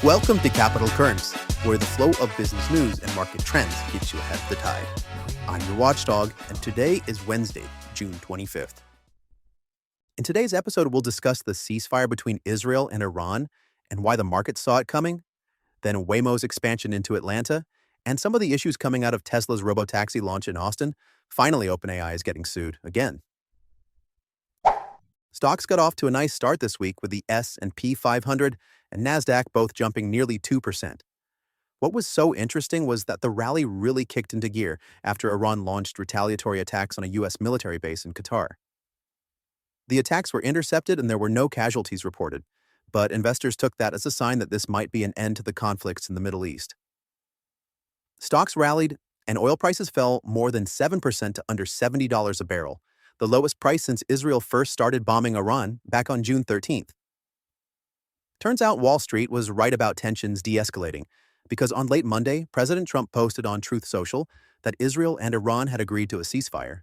Welcome to Capital Currents, where the flow of business news and market trends keeps you ahead of the tide. I'm your watchdog, and today is Wednesday, June 25th. In today's episode, we'll discuss the ceasefire between Israel and Iran and why the market saw it coming, then Waymo's expansion into Atlanta, and some of the issues coming out of Tesla's robotaxi launch in Austin. Finally, OpenAI is getting sued again. Stocks got off to a nice start this week with the S&P 500 and NASDAQ both jumping nearly 2%. What was so interesting was that the rally really kicked into gear after Iran launched retaliatory attacks on a U.S. military base in Qatar. The attacks were intercepted and there were no casualties reported, but investors took that as a sign that this might be an end to the conflicts in the Middle East. Stocks rallied, and oil prices fell more than 7% to under $70 a barrel, the lowest price since Israel first started bombing Iran back on June 13th. Turns out Wall Street was right about tensions de-escalating, because on late Monday, President Trump posted on Truth Social that Israel and Iran had agreed to a ceasefire.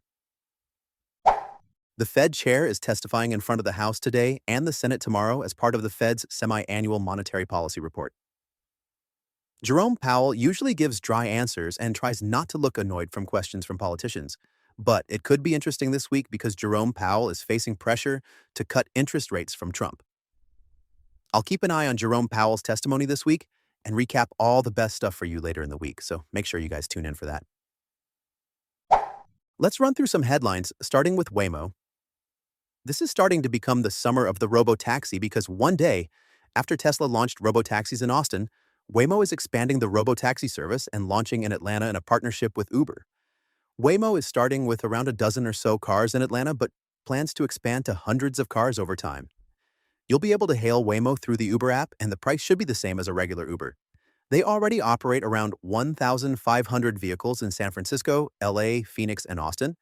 The Fed chair is testifying in front of the House today and the Senate tomorrow as part of the Fed's semi-annual monetary policy report. Jerome Powell usually gives dry answers and tries not to look annoyed from questions from politicians, but it could be interesting this week because Jerome Powell is facing pressure to cut interest rates from Trump. I'll keep an eye on Jerome Powell's testimony this week and recap all the best stuff for you later in the week, so make sure you guys tune in for that. Let's run through some headlines, starting with Waymo. This is starting to become the summer of the robotaxi because one day, after Tesla launched robotaxis in Austin, Waymo is expanding the robotaxi service and launching in Atlanta in a partnership with Uber. Waymo is starting with around a dozen or so cars in Atlanta, but plans to expand to hundreds of cars over time. You'll be able to hail Waymo through the Uber app, and the price should be the same as a regular Uber. They already operate around 1,500 vehicles in San Francisco, LA, Phoenix, and Austin,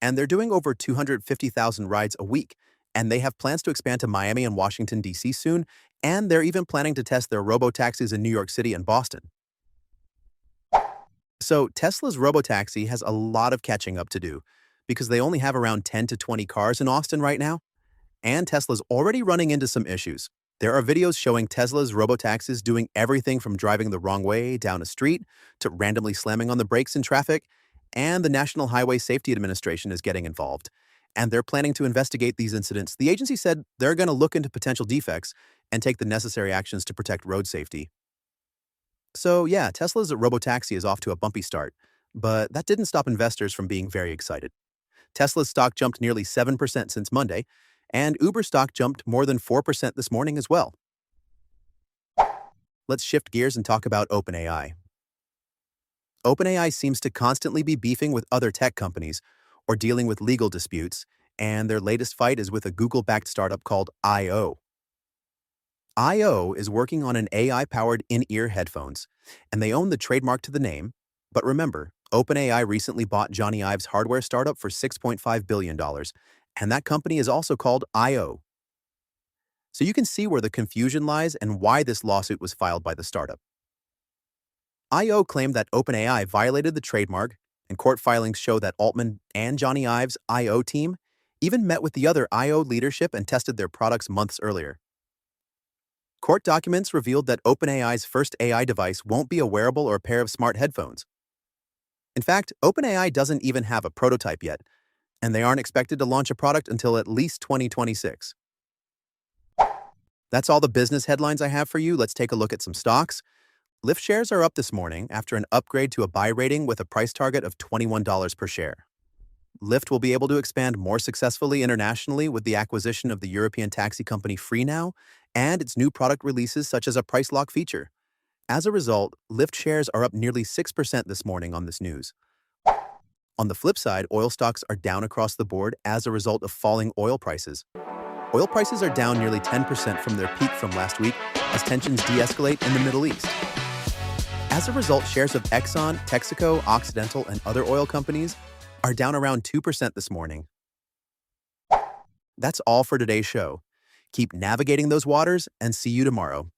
and they're doing over 250,000 rides a week, and they have plans to expand to Miami and Washington, D.C. soon, and they're even planning to test their robotaxis in New York City and Boston. So Tesla's robotaxi has a lot of catching up to do because they only have around 10 to 20 cars in Austin right now, and Tesla's already running into some issues. There are videos showing Tesla's robotaxis doing everything from driving the wrong way down a street to randomly slamming on the brakes in traffic, and the National Highway Safety Administration is getting involved, and they're planning to investigate these incidents. The agency said they're going to look into potential defects and take the necessary actions to protect road safety. So yeah, Tesla's robotaxi is off to a bumpy start, but that didn't stop investors from being very excited. Tesla's stock jumped nearly 7% since Monday, and Uber stock jumped more than 4% this morning as well. Let's shift gears and talk about OpenAI. OpenAI seems to constantly be beefing with other tech companies or dealing with legal disputes, and their latest fight is with a Google-backed startup called I.O. I.O. is working on an AI-powered in-ear headphones, and they own the trademark to the name. But remember, OpenAI recently bought Johnny Ive's hardware startup for $6.5 billion, and that company is also called I.O. So you can see where the confusion lies and why this lawsuit was filed by the startup. I.O. claimed that OpenAI violated the trademark, and court filings show that Altman and Johnny Ive's I.O. team even met with the other I.O. leadership and tested their products months earlier. Court documents revealed that OpenAI's first AI device won't be a wearable or a pair of smart headphones. In fact, OpenAI doesn't even have a prototype yet, and they aren't expected to launch a product until at least 2026. That's all the business headlines I have for you. Let's take a look at some stocks. Lyft shares are up this morning after an upgrade to a buy rating with a price target of $21 per share. Lyft will be able to expand more successfully internationally with the acquisition of the European taxi company FreeNow and its new product releases such as a price lock feature. As a result, Lyft shares are up nearly 6% this morning on this news. On the flip side, oil stocks are down across the board as a result of falling oil prices. Oil prices are down nearly 10% from their peak from last week as tensions de-escalate in the Middle East. As a result, shares of Exxon, Texaco, Occidental, and other oil companies are down around 2% this morning. That's all for today's show. Keep navigating those waters and see you tomorrow.